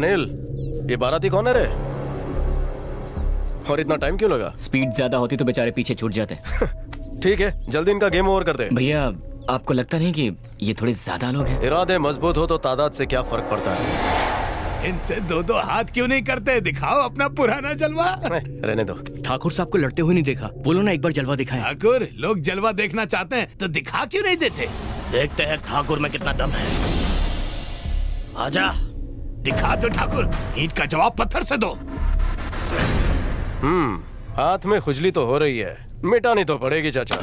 अनिल, ये बाराती कौन है रे? और इतना टाइम क्यों लगा? स्पीड ज्यादा होती तो बेचारे पीछे छूट जाते। ठीक है, जल्दी इनका गेम ओवर कर दे। भैया आपको लगता नहीं कि ये थोड़े ज्यादा लोग हैं? इरादे मजबूत हो तो तादाद से क्या फर्क पड़ता है? इनसे दो दो हाथ क्यों नहीं करते? दिखाओ अपना पुराना जलवा। रहने दो। ठाकुर साहब को लड़ते हुए नहीं देखा, बोलो ना एक बार जलवा दिखाएं। ठाकुर, लोग जलवा देखना चाहते हैं तो दिखा क्यों नहीं देते? देखते हैं ठाकुर में कितना दम है। आजा, दिखा दो ठाकुर, ईंट का जवाब पत्थर से दो। हाथ में खुजली तो हो रही है, मिटानी तो पड़ेगी चाचा।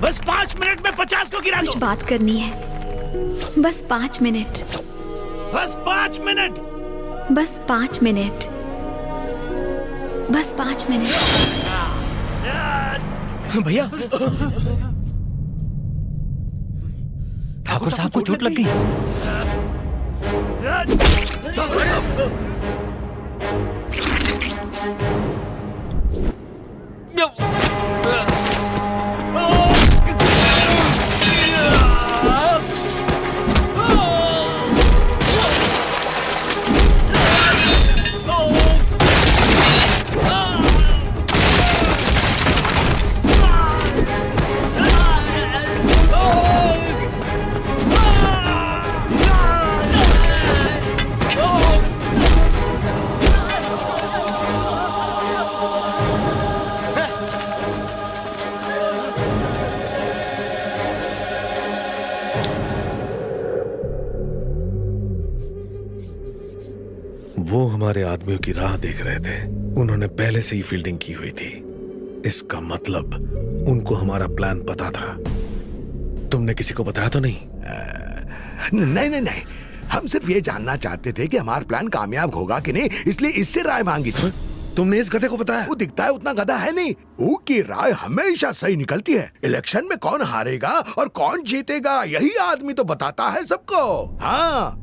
बस 5 मिनट में 50 को गिरा दो। कुछ बात करनी है, बस 5 मिनट। बस 5 मिनट। बस 5 मिनट। बस 5 मिनट। भैया ठाकुर साहब को चोट लग गई। वो हमारे आदमियों की राह देख रहे थे। उन्होंने पहले से ही फील्डिंग की हुई थी। इसका मतलब उनको हमारा प्लान पता था। तुमने किसी को बताया तो नहीं? नहीं नहीं नहीं, हम सिर्फ ये जानना चाहते थे कि हमारा प्लान कामयाब होगा कि नहीं, इसलिए इससे राय मांगी थी। तुमने इस गधे को बताया? वो दिखता है उतना गधा है नहीं। वो की राय हमेशा सही निकलती है। इलेक्शन में कौन हारेगा और कौन जीतेगा, यही आदमी तो बताता है सबको। हाँ,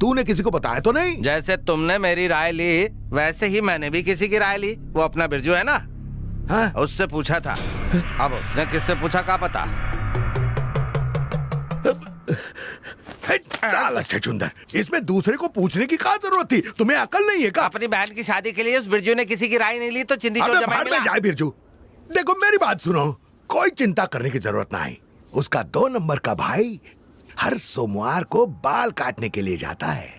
तूने किसी को बताया तो नहीं? जैसे तुमने मेरी राय ली वैसे ही मैंने भी किसी की राय ली। वो अपना बिरजू है ना, हाँ? उससे पूछा था। अब उसने किससे पूछा क्या पता। साला छछूंदर, इसमें दूसरे को पूछने की क्या जरूरत थी? तुम्हें अकल नहीं है क्या? अपनी बहन की शादी के लिए उस बिरजू ने किसी की राय नहीं ली तो चिंदी चोर अबे जमाई भाड़ में मिला। जाए बिरजू। देखो मेरी बात सुनो, कोई चिंता करने की जरूरत नहीं। उसका 2 नंबर का भाई हर सोमवार को बाल काटने के लिए जाता है।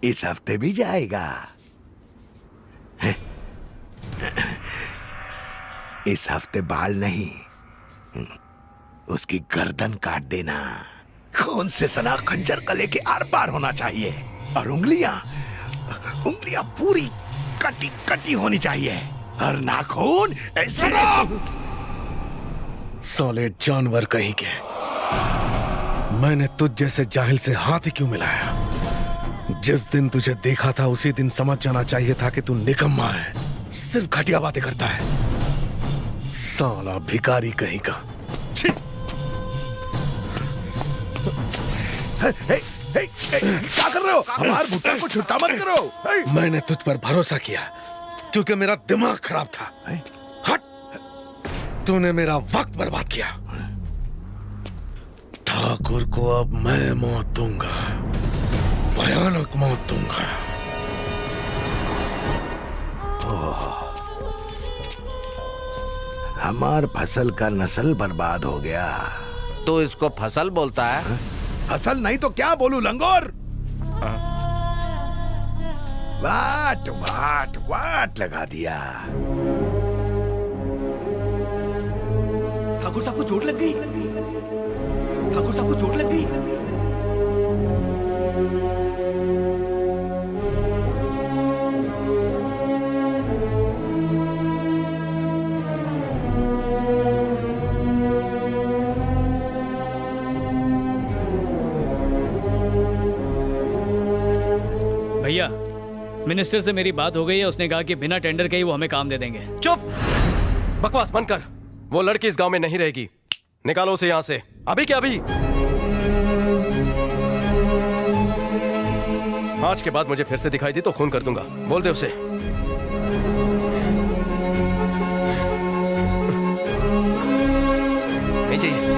इस हफ्ते भी जाएगा। इस हफ्ते बाल नहीं, उसकी गर्दन काट देना। खून से सना खंजर गले के आर पार होना चाहिए और उंगलियां पूरी कटी कटी होनी चाहिए और नाखून ऐसे। साले जानवर कहीं के, मैंने तुझ जैसे जाहिल से हाथ ही क्यों मिलाया? जिस दिन तुझे देखा था उसी दिन समझ जाना चाहिए था कि तू निकम्मा है, सिर्फ घटिया बातें करता है। साला भिखारी कहीं का। छी! क्या कर रहे हो? हमारे भुट्टा को छुट्टा मत करो। मैंने तुझ पर भरोसा किया क्योंकि मेरा दिमाग खराब था। हट! तूने मेरा वक्त बर्बाद किया। ठाकुर को अब मैं मौत दूंगा, भयानक मौत दूंगा। हमार फसल का नस्ल बर्बाद हो गया। तो इसको फसल बोलता है? फसल नहीं तो क्या बोलूं लंगोर? वाट वाट वाट लगा दिया। ठाकुर साहब को चोट लग गई। ठाकुर साहब को चोट लग गई। भैया, मिनिस्टर से मेरी बात हो गई है। उसने कहा कि बिना टेंडर के ही वो हमें काम दे देंगे। चुप! बकवास बंद कर। वो लड़की इस गांव में नहीं रहेगी। निकालो उसे यहां से, अभी क्या अभी। आज के बाद मुझे फिर से दिखाई दी तो खून कर दूंगा। बोल दे उसे। नहीं चाहिए।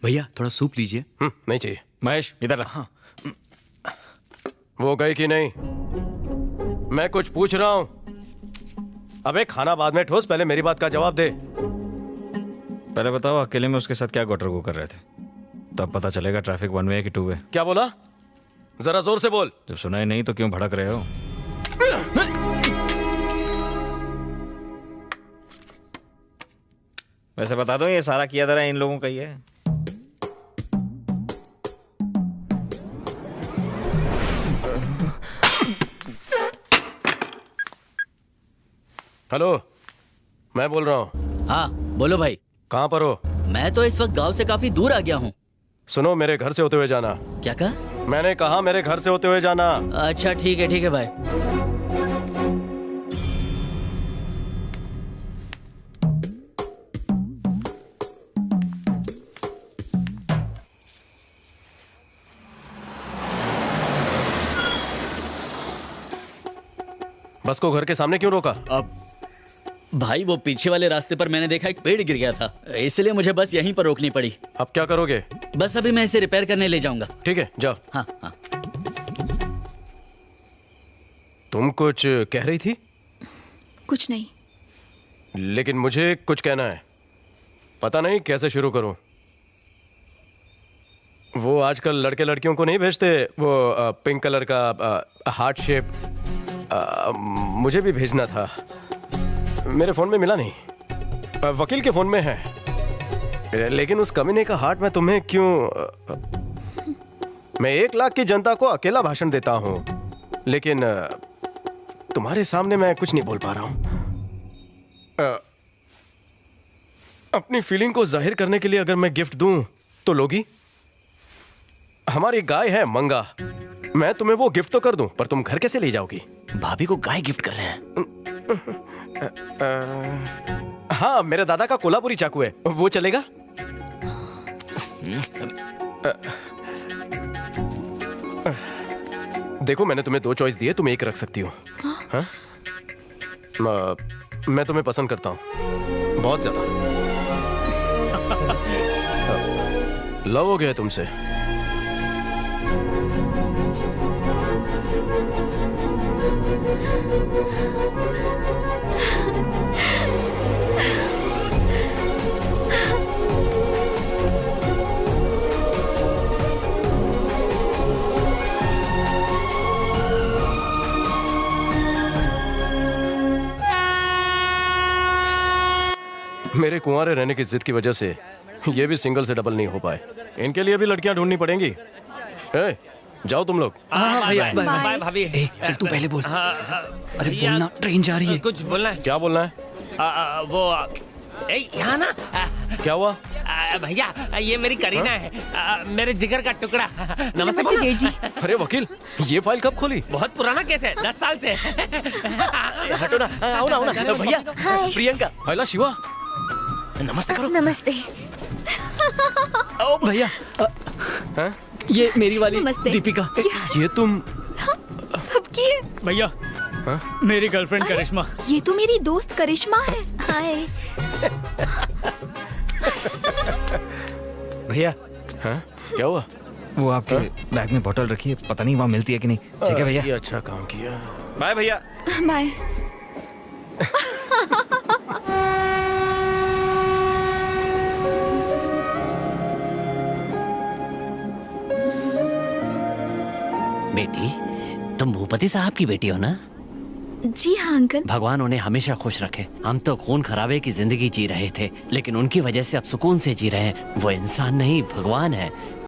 भैया थोड़ा सूप लीजिए। नहीं चाहिए। महेश इधर ला। हाँ। वो गई कि नहीं? मैं कुछ पूछ रहा हूं। अबे खाना बाद में ठोस, पहले मेरी बात का जवाब दे। पहले बताओ, अकेले में उसके साथ क्या गोटर गो कर रहे थे? तब पता चलेगा ट्रैफिक वन वे है कि टू वे। क्या बोला? जरा जोर से बोल। जब सुनाई नहीं तो क्यों भड़क रहे हो? वैसे बता दो, ये सारा किया धरा इन लोगों का ही है। हेलो, मैं बोल रहा हूँ। हाँ बोलो भाई। कहाँ पर हो? मैं तो इस वक्त गांव से काफी दूर आ गया हूँ। सुनो, मेरे घर से होते हुए जाना। क्या कहा? मैंने कहा मेरे घर से होते हुए जाना। अच्छा ठीक है भाई। बस को घर के सामने क्यों रोका? अब भाई वो पीछे वाले रास्ते पर मैंने देखा एक पेड़ गिर गया था, इसलिए मुझे बस यहीं पर रोकनी पड़ी। अब क्या करोगे? बस अभी मैं इसे रिपेयर करने ले जाऊंगा। ठीक है, जाओ। हाँ हाँ। तुम कुछ कह रही थी? कुछ नहीं। लेकिन मुझे कुछ कहना है। पता नहीं कैसे शुरू करूं। वो आजकल लड़के लड़कियों को नहीं भेजते वो पिंक कलर का हार्ट शेप, मुझे भी भेजना था। मेरे फोन में मिला नहीं। वकील के फोन में है। लेकिन उस कमीने का हार्ट मैं तुम्हें क्यों? मैं 1 लाख की जनता को अकेला भाषण देता हूं, लेकिन तुम्हारे सामने मैं कुछ नहीं बोल पा रहा हूं। अपनी फीलिंग को जाहिर करने के लिए अगर मैं गिफ्ट दूं तो लोगी? हमारी गाय है मंगा, मैं तुम्हें वो गिफ्ट तो कर दूं, पर तुम घर कैसे ले जाओगी? भाभी को गाय गिफ्ट कर रहे हैं? हाँ, मेरे दादा का कोल्हापुरी चाकू है, वो चलेगा? देखो, मैंने तुम्हें 2 चॉइस दिए, तुम एक रख सकती हो। हाँ? मैं तुम्हें पसंद करता हूँ, बहुत ज्यादा। लव हो गया है तुमसे। मेरे कुंवारे रहने की जिद की वजह से ये भी सिंगल से डबल नहीं हो पाए। इनके लिए भी लड़कियां ढूंढनी पड़ेंगी। ए, जाओ तुम लोग। बाय भाभी चल तू पहले बोल। अरे बोलना, ट्रेन जा रही है। कुछ बोलना है? क्या बोलना है? वो यहाँ ना क्या हुआ? भैया, ये मेरी करीना है, मेरे जिगर का टुकड़ा। नमस्ते बोलो। जेठ जी। अरे वकील, ये फाइल कब खोली? बहुत पुराना केस है, 10 साल से। हटो ना, आओ ना, आओ ना। भैया, प्रियंका। आइला शिवा, नमस्ते करो। नमस्ते। ओ भैया, हैं? ये मेरी वाली नमस्ते। दीपिका। ये तुम? सबकी है। भैया, मेरी गर्लफ्रेंड करिश्मा। ये तो मेरी दोस्त करिश्मा है। हाय। भैया, हैं? क्या हुआ? वो आपके बैग में बोतल रखी है, पता नहीं वहाँ मिलती है कि नहीं। ठीक है भैया। ये अच्छा काम किया। बाय भैया। बाय। बेटी, तुम भूपति साहब की बेटी हो ना? जी हाँ अंकल। भगवान उन्हें हमेशा खुश रखे। हम तो खून खराबे की जिंदगी जी रहे थे, लेकिन उनकी वजह से अब सुकून से जी रहे हैं। वो इंसान नहीं, भगवान है।